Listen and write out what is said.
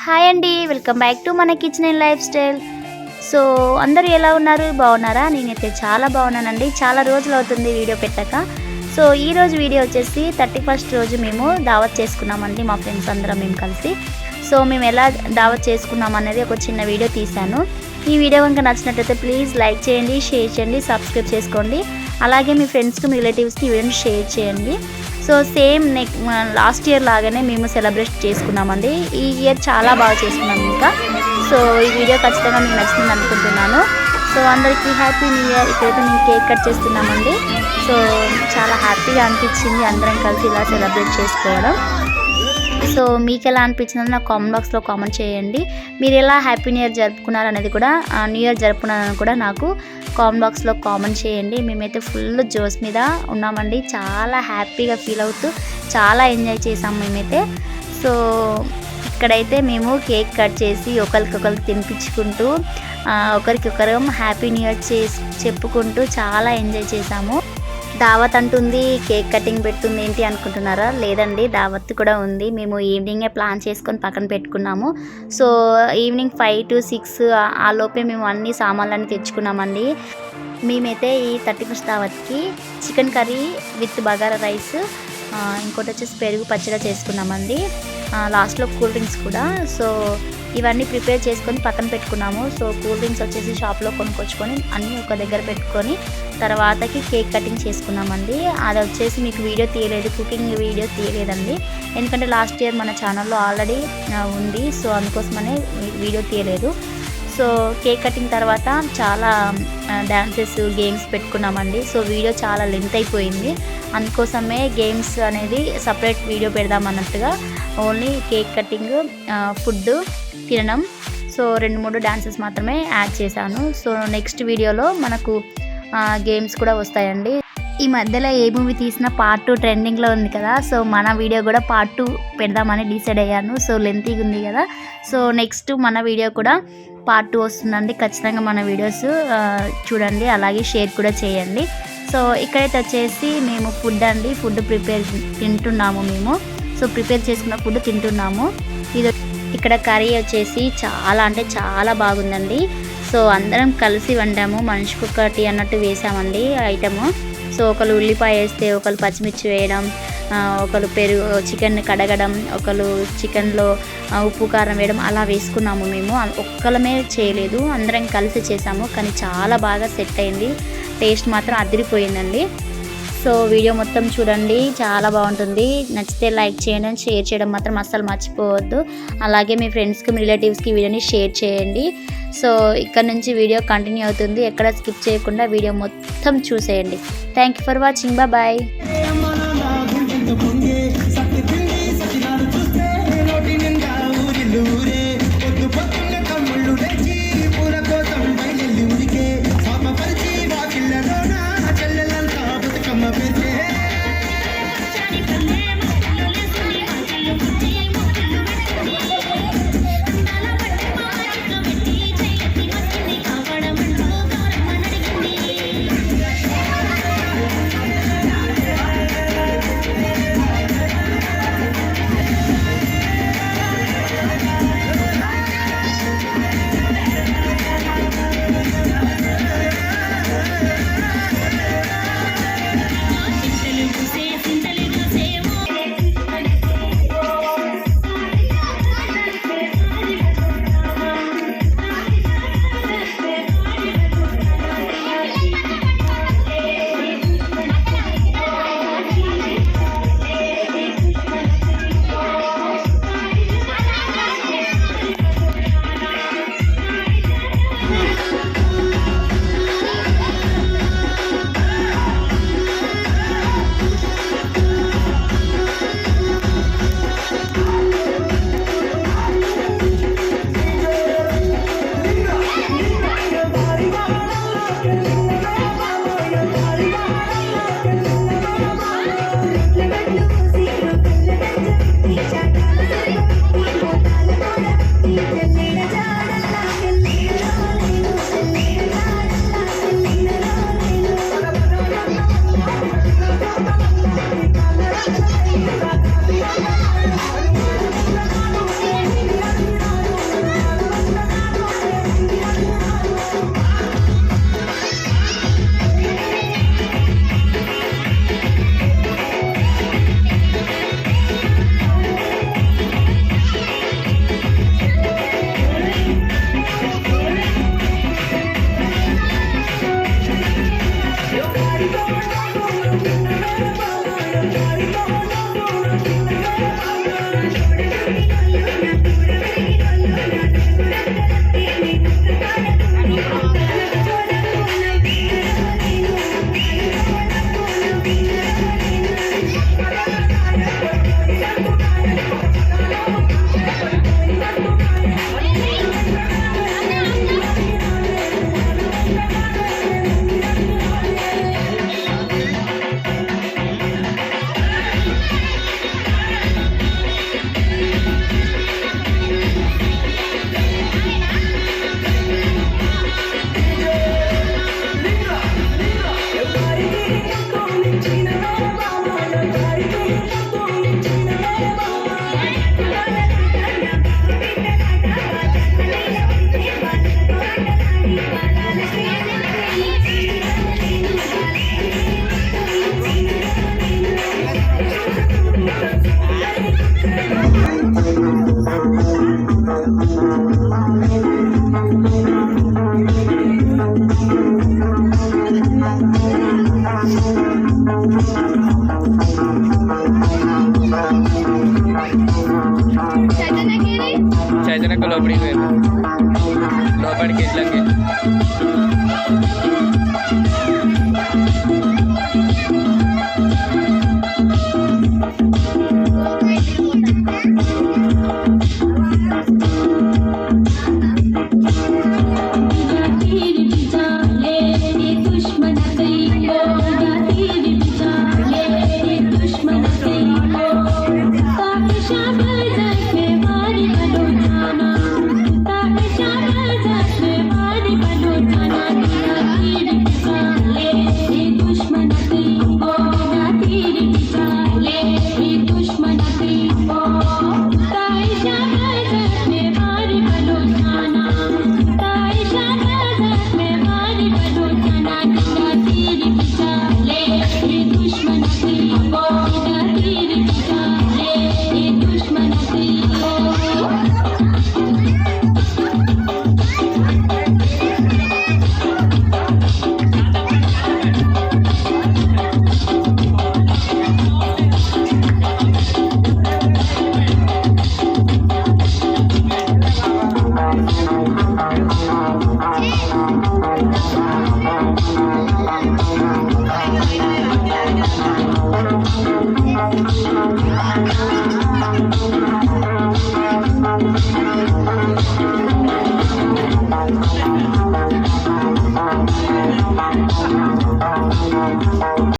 Hi అండి, welcome back to మన kitchen and life style. So అందరూ ఎలా ఉన్నారు, బాగున్నారా? నేనైతే చాలా బాగున్నానండి. చాలా రోజులు అవుతుంది వీడియో పెట్టాక. సో ఈరోజు వీడియో వచ్చేసి 31st రోజు మేము దావత్ చేసుకున్నామండి, మా ఫ్రెండ్స్ అందరం మేము కలిసి. సో మేము ఎలా దావత్ చేసుకున్నాం అనేది ఒక చిన్న వీడియో తీశాను. ఈ వీడియో కనుక నచ్చినట్లయితే ప్లీజ్ లైక్ చేయండి, షేర్ చేయండి, సబ్స్క్రైబ్ చేసుకోండి. అలాగే మీ ఫ్రెండ్స్కి, మీ రిలేటివ్స్కి ఈ వీడియోని షేర్ చేయండి. సో సేమ్ లాస్ట్ ఇయర్ లాగానే మేము సెలబ్రేట్ చేసుకున్నామండి. ఈ ఇయర్ చాలా బాగా చేసుకున్నాం ఇంకా. సో ఈ వీడియో ఖచ్చితంగా మీకు నచ్చింది అనుకుంటున్నాను. సో అందరికీ హ్యాపీ న్యూ ఇయర్. ఇక్కడైతే మేము కేక్ కట్ చేస్తున్నామండి. సో చాలా హ్యాపీగా అనిపించింది అందరం కలిసి ఇలా సెలబ్రేట్ చేసుకోవడం. సో మీకు ఎలా అనిపించిందో నాకు కామెంట్ బాక్స్లో కామెంట్ చేయండి. మీరు ఎలా హ్యాపీ న్యూ ఇయర్ జరుపుకున్నారు అనేది కూడా, న్యూ ఇయర్ జరుపుకున్నారని కూడా నాకు కామెంట్ బాక్స్లో కామెంట్ చేయండి. మేమైతే ఫుల్ జోస్ మీద ఉన్నామండి, చాలా హ్యాపీగా ఫీల్ అవుతూ చాలా ఎంజాయ్ చేసాం మేమైతే. సో ఇక్కడైతే మేము కేక్ కట్ చేసి ఒకరికొకరికి తినిపించుకుంటూ ఒకరికొకరు హ్యాపీ న్యూ ఇయర్ చెప్పుకుంటూ చాలా ఎంజాయ్ చేసాము. దావత్ అంటుంది, కేక్ కటింగ్ పెడుతుంది ఏంటి అనుకుంటున్నారా? లేదండి, దావత్ కూడా ఉంది. మేము ఈవినింగే ప్లాన్ చేసుకొని పక్కన పెట్టుకున్నాము. సో ఈవినింగ్ 5 to 6 ఆ లోపే మేము అన్ని సామాన్లన్నీ తెచ్చుకున్నామండి. మేమైతే ఈ 31st దావత్కి chicken curry with bagara rice, ఇంకోటి వచ్చేసి పెరుగు పచ్చడి చేసుకున్నామండి. లాస్ట్లో కూల్ డ్రింక్స్ కూడా. సో ఇవన్నీ ప్రిపేర్ చేసుకొని పక్కన పెట్టుకున్నాము. సో కూల్ డ్రింక్స్ వచ్చేసి షాప్లో కొనుక్కొచ్చుకొని అన్నీ ఒక దగ్గర పెట్టుకొని తర్వాతకి కేక్ కటింగ్ చేసుకున్నామండి. అది వచ్చేసి మీకు వీడియో తీయలేదు, కుకింగ్ వీడియో తీయలేదండి, ఎందుకంటే లాస్ట్ ఇయర్ మన ఛానల్లో ఆల్రెడీ ఉంది. సో అందుకోసమనే వీడియో తీయలేదు. సో కేక్ కటింగ్ తర్వాత చాలా డ్యాన్సెస్, గేమ్స్ పెట్టుకున్నామండి. సో వీడియో చాలా లెంత్ అయిపోయింది, అందుకోసమే గేమ్స్ అనేది సపరేట్ వీడియో పెడదామన్నట్టుగా ఓన్లీ కేక్ కటింగ్, ఫుడ్ తినడం, సో 2-3 డాన్సెస్ మాత్రమే యాడ్ చేశాను. సో నెక్స్ట్ వీడియోలో మనకు గేమ్స్ కూడా వస్తాయండి. ఈ మధ్యలో ఏ మూవీ తీసినా పార్ట్ 2 ట్రెండింగ్లో ఉంది కదా. సో మన వీడియో కూడా పార్ట్ 2 పెడదామని డిసైడ్ అయ్యాను. సో లెంతీగా ఉంది కదా. సో నెక్స్ట్ మన వీడియో కూడా పార్ట్ 2 వస్తుందండి. ఖచ్చితంగా మన వీడియోస్ చూడండి, అలాగే షేర్ కూడా చేయండి. సో ఇక్కడైతే వచ్చేసి మేము ఫుడ్ ప్రిపేర్ తింటున్నాము మేము. సో ప్రిపేర్ చేసుకున్న ఫుడ్ తింటున్నాము. ఇక్కడ కర్రీ వచ్చేసి చాలా అంటే చాలా బాగుందండి. సో అందరం కలిసి వండాము, మనిషికొకటి అన్నట్టు వేసామండి ఐటము. సో ఒకరు ఉల్లిపాయ వేస్తే, ఒకరు పచ్చిమిర్చి వేయడం, ఒకరు చికెన్ కడగడం, ఒకరు చికెన్లో ఉప్పు కారం వేయడం, అలా వేసుకున్నాము మేము. ఒక్కలమే చేయలేదు, అందరం కలిసి చేసాము. కానీ చాలా బాగా సెట్ అయింది, టేస్ట్ మాత్రం అదిరిపోయిందండి. సో వీడియో మొత్తం చూడండి, చాలా బాగుంటుంది. నచ్చితే లైక్ చేయండి, షేర్ చేయడం మాత్రం అస్సలు మర్చిపోవద్దు. అలాగే మీ ఫ్రెండ్స్కి, మీ రిలేటివ్స్కి వీడియోని షేర్ చేయండి. సో ఇక్కడ నుంచి వీడియో కంటిన్యూ అవుతుంది, ఎక్కడ స్కిప్ చేయకుండా వీడియో మొత్తం చూసేయండి. Thank you for watching, bye. చైతన్యకు లోపలికి లోపలికి ఇట్లకి